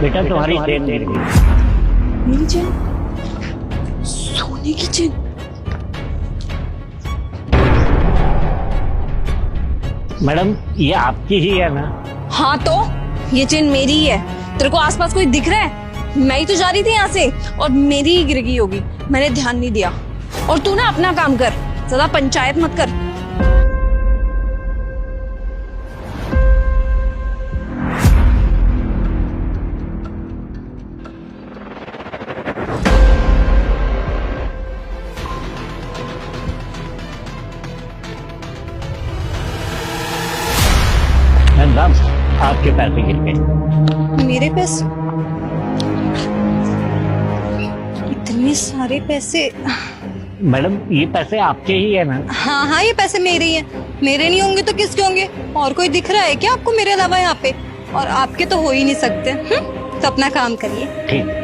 बेटा तुम्हारी चेन गिर गई। मेरी चेन? सोने की चेन? मैडम ये आपकी ही है ना? हाँ तो ये चेन मेरी ही है। तेरे को आसपास कोई दिख रहा है? मैं ही तो जा रही थी यहाँ से और मेरी ही गिर गई होगी, मैंने ध्यान नहीं दिया। और तू ना अपना काम कर, ज्यादा पंचायत मत कर। मैडम आपके पैसे गिर गए। मेरे पैसे? इतने सारे पैसे? मैडम ये पैसे आपके ही है ना? हाँ हाँ, ये पैसे मेरे ही हैं। मेरे नहीं होंगे तो किसके होंगे? और कोई दिख रहा है क्या आपको मेरे अलावा यहाँ पे? और आपके तो हो ही नहीं सकते। तो अपना काम करिए। ठीक।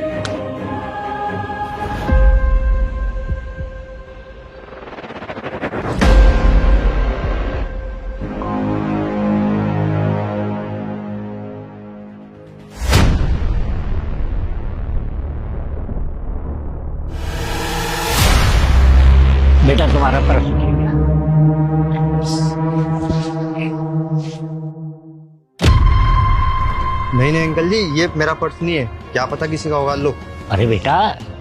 बेटा तुम्हारा पर्स गिर गया। नहीं नहीं अंकल जी, ये मेरा पर्स नहीं है, क्या पता किसी का होगा। लो। अरे बेटा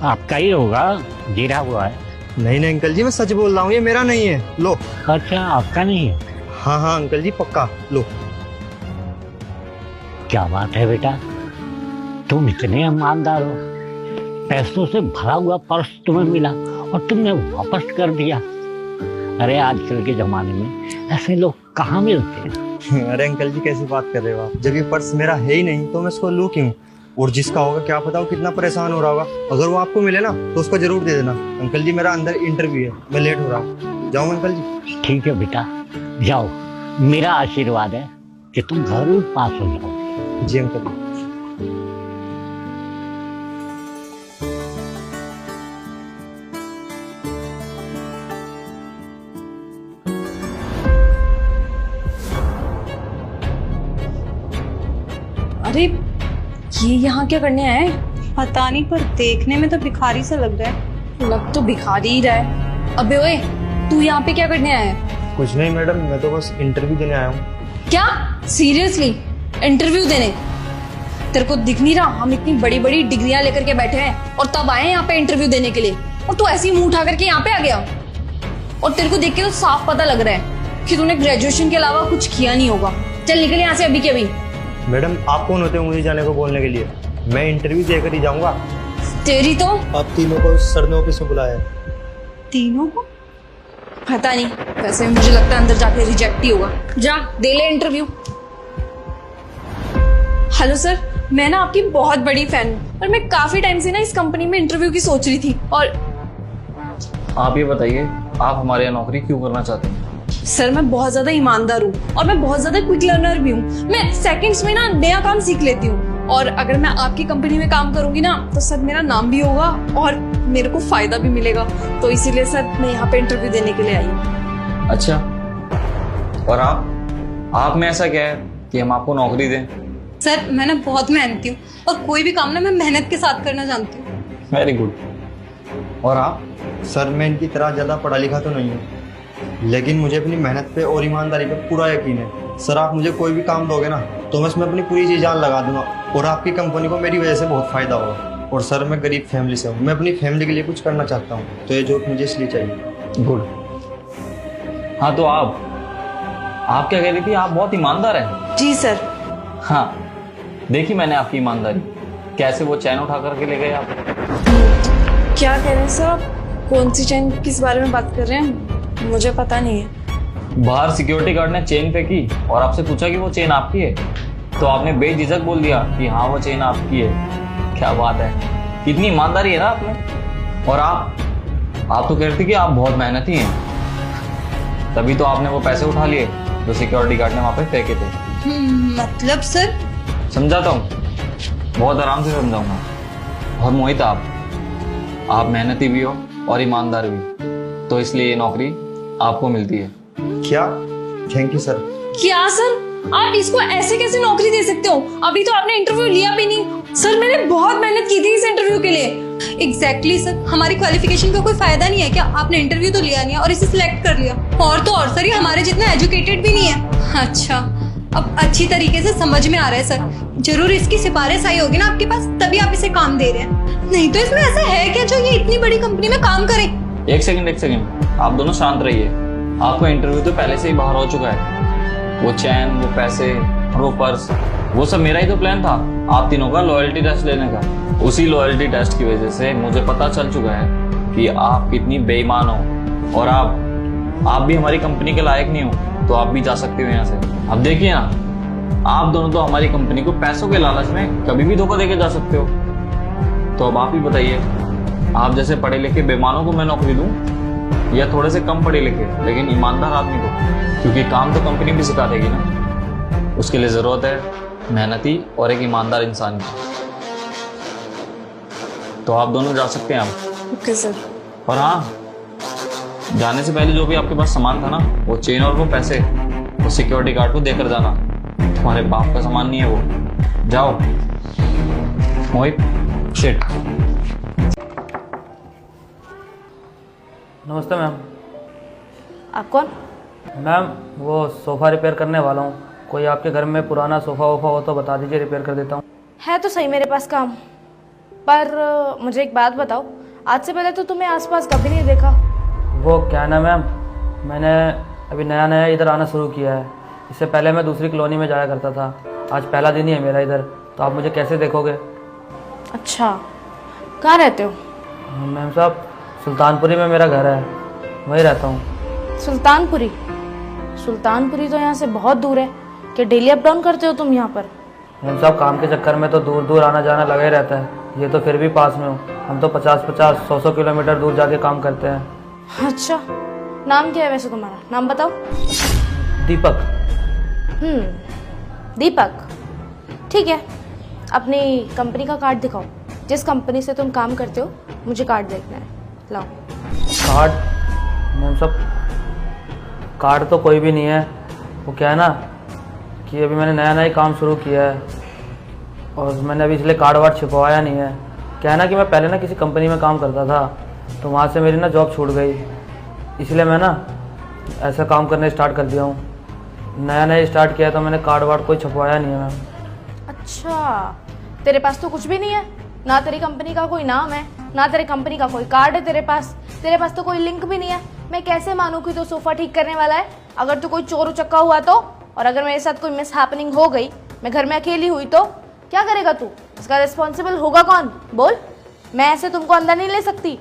आपका ही होगा, गिरा हुआ है। नहीं नहीं अंकल जी, मैं सच बोल रहा हूँ, ये मेरा नहीं है। लो। अच्छा आपका नहीं है? हाँ हाँ अंकल जी पक्का। लो। क्या बात है बेटा, तुम इतने ईमानदार हो। पैसों से भरा हुआ पर्स तुम्हें मिला और तुमने वापस कर दिया। अरे आजकल के जमाने में ऐसे लोग कहाँ मिलते हैं। अरे अंकल जी कैसी बात कर रहे हो आप? जब ये पर्स मेरा है ही नहीं तो मैं इसको लूं क्यों? और जिसका होगा क्या पता वो कितना परेशान हो रहा होगा। अगर वो आपको मिले ना तो उसको जरूर दे देना। अंकल जी मेरा अंदर इंटरव्यू है, मैं लेट हो रहा हूँ। जाऊँ अंकल जी? ठीक है बेटा जाओ, मेरा आशीर्वाद है कि तुम जरूर पास हो जाओगे। जी अंकल जी। अरे ये यहाँ क्या करने आए? पता नहीं, पर देखने में तो भिखारी सा लग रहा है। लग तो भिखारी ही रहा है। अबे ओए, तू यहाँ पे क्या करने आया है? कुछ नहीं मैडम, मैं तो बस इंटरव्यू देने आया हूँ। क्या सीरियसली इंटरव्यू देने? तेरे को दिख नहीं रहा हम इतनी बड़ी बड़ी डिग्रियां लेकर के बैठे हैं और तब आए यहाँ पे इंटरव्यू देने के लिए, और तू ऐसे ही मुंह उठा करके यहाँ पे आ गया? और तेरे को देख के तो साफ पता लग रहा है कि तूने ग्रेजुएशन के अलावा कुछ किया नहीं होगा। चल निकल यहाँ से अभी के अभी। मैडम आप कौन होते हैं मुझे जाने को बोलने के लिए? मैं इंटरव्यू देकर ही जाऊंगा। तेरी तो। आप तीनों को सर ने ऑफिस में बुलाया है। तीनों को? पता नहीं, वैसे मुझे लगता है अंदर जाके रिजेक्ट ही होगा। जा दे ले इंटरव्यू। हेलो सर, मैं ना आपकी बहुत बड़ी फैन हूँ और मैं काफी टाइम से ना इस कंपनी में इंटरव्यू की सोच रही थी। और आप ये बताइए, आप हमारे यहाँ नौकरी क्यों करना चाहते हैं? सर मैं बहुत ज्यादा ईमानदार हूँ और मैं बहुत ज्यादा क्विक लर्नर भी हूँ। मैं सेकंड्स में ना नया काम सीख लेती हूँ, और अगर मैं आपकी कंपनी में काम करूंगी ना तो सर मेरा नाम भी होगा और मेरे को फायदा भी मिलेगा। तो इसीलिए सर मैं यहाँ पे इंटरव्यू देने के लिए आई हूँ। अच्छा, और आप में ऐसा क्या है कि हम आपको नौकरी दें? सर मैं ना बहुत मेहनती हूँ और कोई भी काम ना मैं मेहनत के साथ करना जानती हूँ। Very good. और आप? सर मैं इनकी तरह ज़्यादा पढ़ा लिखा तो नहीं हूँ, लेकिन मुझे अपनी मेहनत पे और ईमानदारी पे पूरा यकीन है। सर आप मुझे कोई भी काम दोगे ना तो मैं इसमें अपनी पूरी जी जान लगा दूंगा और आपकी कंपनी को मेरी वजह से बहुत फ़ायदा होगा। और सर मैं गरीब फैमिली से हूँ, मैं अपनी फैमिली के लिए कुछ करना चाहता हूँ, तो ये जॉब मुझे इसलिए चाहिए। गुड। हाँ तो आप क्या कह रही थी? आप बहुत ईमानदार हैं। जी सर। हाँ देखी मैंने आपकी ईमानदारी, कैसे वो चैन उठा करके ले गए आप। क्या कह रहे हैं सर आप? कौन सी चैन, किस बारे में बात कर रहे हैं? मुझे पता नहीं है। बाहर सिक्योरिटी गार्ड ने चेन फेंकी और आपसे पूछा कि वो चेन आपकी है, तो आपने बेझिझक बोल दिया कि हाँ वो चेन आपकी है। क्या बात है, कितनी ईमानदारी है ना आप में। और आप तो कह रहे थे कि आप बहुत मेहनती हैं, तभी तो आपने वो पैसे उठा लिए जो सिक्योरिटी गार्ड ने वहां पे फेंके थे। मतलब सर? समझाता हूँ, बहुत आराम से समझाऊंगा। और मोहित आप मेहनती भी हो और ईमानदार भी, तो इसलिए ये नौकरी आपको मिलती है। क्या? Thank you sir. क्या सर? आप इसको ऐसे कैसे नौकरी दे सकते हो? अभी तो आपने इंटरव्यू लिया भी नहीं। सर मैंने बहुत मेहनत की थी इस इंटरव्यू के लिए। एग्जैक्टली सर, हमारी क्वालिफिकेशन का कोई फायदा नहीं है क्या? आपने इंटरव्यू तो लिया नहीं और इसे सिलेक्ट कर लिया। और तो और सर, ये हमारे जितना एजुकेटेड भी नहीं है। अच्छा, अब अच्छी तरीके से समझ में आ रहा है सर। जरूर इसकी सिफारिश आई होगी ना आपके पास, तभी आप इसे काम दे रहे हैं। नहीं तो इसमें ऐसा है क्या जो ये इतनी बड़ी कंपनी में काम करे? एक सेकंड, आप दोनों शांत रहिए। आपका इंटरव्यू तो पहले से ही बाहर हो चुका है। वो चैन, वो पैसे और वो पर्स, वो सब मेरा ही तो प्लान था आप तीनों का लॉयल्टी टेस्ट लेने का। उसी लॉयल्टी टेस्ट की वजह से मुझे पता चल चुका है कि आप कितनी बेईमान हो और आप भी हमारी कंपनी के लायक नहीं हो। तो आप भी जा सकते हो यहाँ से। अब देखिए ना, आप दोनों तो हमारी कंपनी को पैसों के लालच में कभी भी धोखा देके जा सकते हो। तो अब आप ही बताइए, आप जैसे पढ़े लिखे बेईमानों को मैं नौकरी दूं या थोड़े से कम पढ़े लिखे लेकिन ईमानदार आदमी को? क्योंकि काम तो कंपनी भी सिखा देगी ना। उसके लिए जरूरत है मेहनती और एक ईमानदार इंसान की। तो आप दोनों जा सकते हैं अब। Okay sir. और हाँ, जाने से पहले जो भी आपके पास सामान था ना, वो चेन और वो पैसे, वो सिक्योरिटी गार्ड को देकर जाना। तुम्हारे बाप का सामान नहीं है वो। जाओ। मोहित, शिट। नमस्ते मैम। आप कौन? मैम वो सोफ़ा रिपेयर करने वाला हूँ। कोई आपके घर में पुराना सोफ़ा वोफ़ा हो तो बता दीजिए, रिपेयर कर देता हूँ। है तो सही मेरे पास काम, पर मुझे एक बात बताओ, आज से पहले तो तुम्हें आसपास कभी नहीं देखा। वो क्या ना मैम, मैंने अभी नया नया इधर आना शुरू किया है। इससे पहले मैं दूसरी कॉलोनी में जाया करता था। आज पहला दिन ही है मेरा इधर, तो आप मुझे कैसे देखोगे? अच्छा, कहाँ रहते हो? मैम साहब, सुल्तानपुरी में मेरा घर है, वहीं रहता हूँ। सुल्तानपुरी? सुल्तानपुरी तो यहाँ से बहुत दूर है। क्या डेली अप डाउन करते हो तुम यहाँ पर? मैम साहब, काम के चक्कर में तो दूर दूर आना जाना लगा ही रहता है। ये तो फिर भी पास में हो। हम तो 50-50, 100-100 किलोमीटर दूर जाके काम करते हैं। अच्छा, नाम क्या है वैसे तुम्हारा? नाम बताओ। दीपक। दीपक, ठीक है। अपनी कंपनी का कार्ड दिखाओ। जिस कंपनी से तुम काम करते हो, मुझे कार्ड देखना है। लाओ। कार्ड? मैम साहब, कार्ड तो कोई भी नहीं है। वो क्या है ना कि अभी मैंने नया नया काम शुरू किया है और मैंने अभी इसलिए कार्ड वार्ड छिपवाया नहीं है। क्या है ना कि मैं पहले ना किसी कंपनी में काम करता था, तो वहाँ से मेरी ना जॉब छूट गई। इसलिए मैं ना ऐसा काम करने स्टार्ट कर दिया हूँ। नया नया स्टार्ट किया तो मैंने कार्ड वार्ड कोई छपवाया नहीं है मैम। अच्छा, तेरे पास तो कुछ भी नहीं है ना? तेरी कंपनी का कोई नाम है ना? तेरी कंपनी का कोई कार्ड है तेरे पास तो कोई लिंक भी नहीं है। मैं कैसे मानूं कि तू सोफा ठीक करने वाला है? अगर तू कोई चोर उचक्का हुआ तो, और अगर मेरे साथ कोई मिस हैपनिंग हो गई, मैं घर में अकेली हुई तो क्या करेगा तू? इसका रिस्पॉन्सिबल होगा कौन? बोल। मैं ऐसे तुमको अंदर नहीं ले सकती।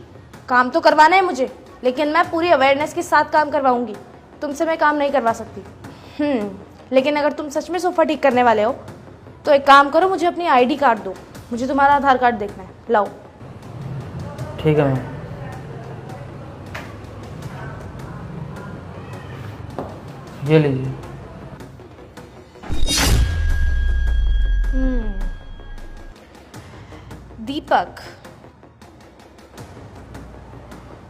काम तो करवाना है मुझे, लेकिन मैं पूरी अवेयरनेस के साथ काम करवाऊंगी। तुमसे मैं काम नहीं करवा सकती। लेकिन अगर तुम सच में सोफा ठीक करने वाले हो तो एक काम करो, मुझे अपनी आईडी कार्ड दो। मुझे तुम्हारा आधार कार्ड देखना है। लाओ। ठीक है मैम। ये लीजिए। दीपक,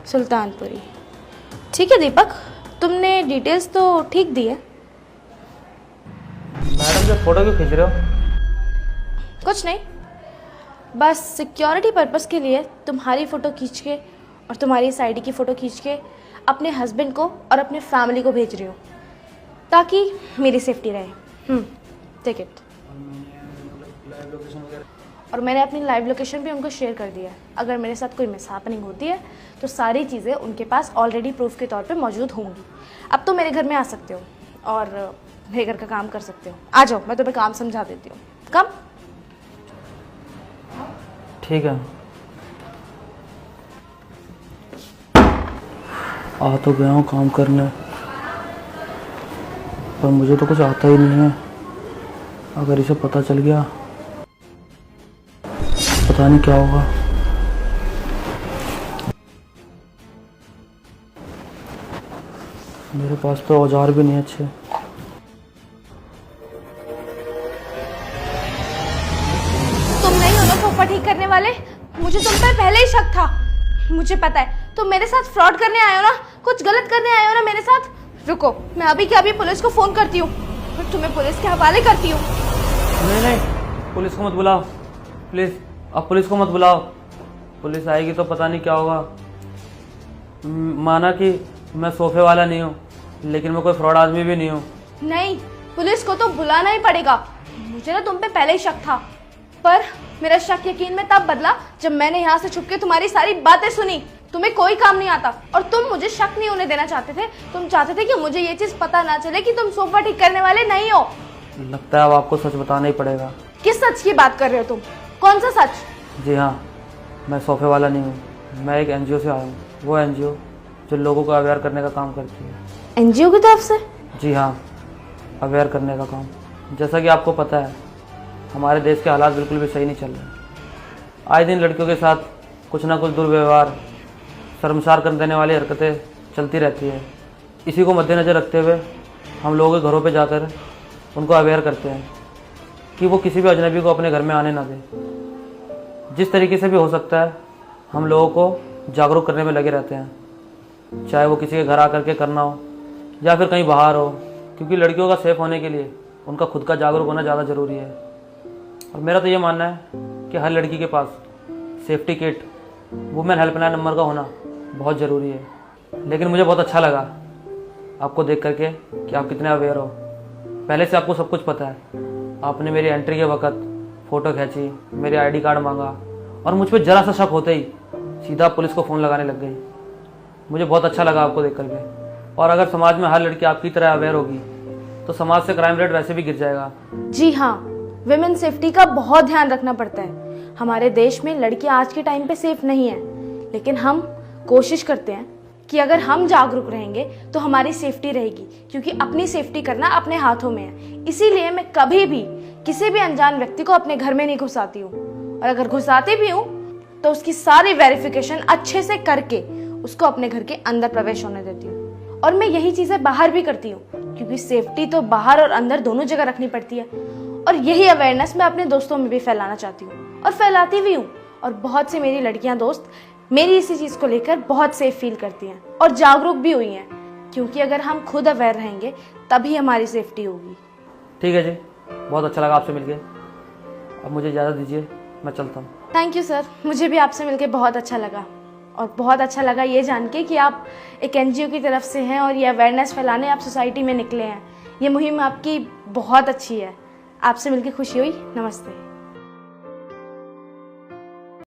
सुल्तानपुरी। ठीक है दीपक, तुमने डिटेल्स तो ठीक दी है। मैडम, जो फोटो क्यों खींच रहे हो? कुछ नहीं, बस सिक्योरिटी पर्पस के लिए तुम्हारी फ़ोटो खींच के और तुम्हारी इस आईडी की फ़ोटो खींच के अपने हस्बैंड को और अपने फैमिली को भेज रही हूँ, ताकि मेरी सेफ्टी रहे। Take it. और मैंने अपनी लाइव लोकेशन भी उनको शेयर कर दिया है। अगर मेरे साथ कोई मिसहैपनिंग होती है तो सारी चीज़ें उनके पास ऑलरेडी प्रूफ के तौर पे मौजूद होंगी। अब तो मेरे घर में आ सकते हो और मेरे घर का काम कर सकते हो। आ जाओ, मैं तुम्हें काम समझा देती हूँ। कम। ठीक है। आ तो गया हूँ काम करने, पर मुझे तो कुछ आता ही नहीं है। अगर इसे पता चल गया, पता नहीं क्या होगा। मेरे पास तो औजार भी नहीं अच्छे। तुम नहीं हो ना सोफा ठीक करने वाले? मुझे तुम पर पहले ही शक था। मुझे पता है तुम मेरे साथ फ्रॉड करने आए हो ना, कुछ गलत करने आए हो ना मेरे साथ। रुको, मैं अभी के अभी पुलिस को फोन करती हूँ। फिर तुम्हें पुलिस के हवाले करती हूँ। नहीं नहीं, पुलिस को मत बुलाओ प्लीज़, अब पुलिस को मत बुलाओ। पुलिस आएगी तो पता नहीं क्या होगा। माना कि मैं सोफे वाला नहीं हूँ, लेकिन मैं कोई फ्रॉड आदमी भी नहीं हूँ। नहीं, पुलिस को तो बुलाना ही पड़ेगा। मुझे ना तुम पे पहले ही शक था, पर मेरा शक यकीन में तब बदला जब मैंने यहाँ से छुप के तुम्हारी सारी बातें सुनी। तुम्हें कोई काम नहीं आता और तुम मुझे शक नहीं होने देना चाहते थे। तुम चाहते थे कि मुझे ये चीज पता ना चले कि तुम सोफा ठीक करने वाले नहीं हो। लगता है अब आपको सच बताना ही पड़ेगा। किस सच की बात कर रहे हो तुम? कौन सा सच? जी हाँ, मैं सोफे वाला नहीं हूँ। मैं एक एनजीओ से आया हूँ, वो एनजीओ जो लोगों को अवेयर करने का काम करती है। एनजीओ की तरफ से? जी हाँ, अवेयर करने का काम। जैसा कि आपको पता है, हमारे देश के हालात बिल्कुल भी सही नहीं चल रहे। आए दिन लड़कियों के साथ कुछ ना कुछ दुर्व्यवहार, शर्मसार कर देने वाली हरकतें चलती रहती है। इसी को मद्देनज़र रखते हुए हम लोगों के घरों पे जाकर उनको अवेयर करते हैं कि वो किसी भी अजनबी को अपने घर में आने ना दें। जिस तरीके से भी हो सकता है हम लोगों को जागरूक करने में लगे रहते हैं, चाहे वो किसी के घर आकर के करना हो या फिर कहीं बाहर हो, क्योंकि लड़कियों का सेफ होने के लिए उनका खुद का जागरूक होना ज़्यादा ज़रूरी है। और मेरा तो ये मानना है कि हर लड़की के पास safety kit, women helpline number का होना बहुत ज़रूरी है। लेकिन मुझे बहुत अच्छा लगा आपको देख करके कि आप कितने अवेयर हो। पहले से आपको सब कुछ पता है। आपने मेरी एंट्री के वक्त फ़ोटो खींची, मेरे आईडी कार्ड मांगा और मुझ पर ज़रा सा शक होते ही सीधा पुलिस को फ़ोन लगाने लग गई। मुझे बहुत अच्छा लगा आपको देख करके। और अगर समाज में हर लड़की आपकी तरह अवेयर होगी तो समाज से क्राइम रेट वैसे भी गिर जाएगा। जी हाँ, विमेन सेफ्टी का बहुत ध्यान रखना पड़ता है। हमारे देश में लड़कियां आज के टाइम पे सेफ नहीं है, लेकिन हम कोशिश करते हैं कि अगर हम जागरूक रहेंगे तो हमारी सेफ्टी रहेगी, क्योंकि अपनी सेफ्टी करना अपने हाथों में है। इसीलिए मैं कभी भी किसी भी अनजान व्यक्ति को अपने घर में नहीं घुसाती हूँ, और अगर घुसाती भी हूँ तो उसकी सारी वेरिफिकेशन अच्छे से करके उसको अपने घर के अंदर प्रवेश होने देती हूँ। और मैं यही चीज़ें बाहर भी करती हूँ, क्योंकि सेफ्टी तो बाहर और अंदर दोनों जगह रखनी पड़ती है। और यही अवेयरनेस मैं अपने दोस्तों में भी फैलाना चाहती हूँ और फैलाती भी हूँ। और बहुत सी मेरी लड़कियां दोस्त मेरी इसी चीज़ को लेकर बहुत सेफ फील करती हैं और जागरूक भी हुई हैं, क्योंकि अगर हम खुद अवेयर रहेंगे तभी हमारी सेफ्टी होगी। ठीक है जी, बहुत अच्छा लगा आपसे मिलके। अब मुझे इजाज़त दीजिए, मैं चलता हूँ। थैंक यू सर, मुझे भी आपसे मिलकर बहुत अच्छा लगा। और बहुत अच्छा लगा ये जान के कि आप एक एनजीओ की तरफ से हैं और ये अवेयरनेस फैलाने आप सोसाइटी में निकले हैं। ये मुहिम आपकी बहुत अच्छी है। आपसे मिलकर खुशी हुई। नमस्ते।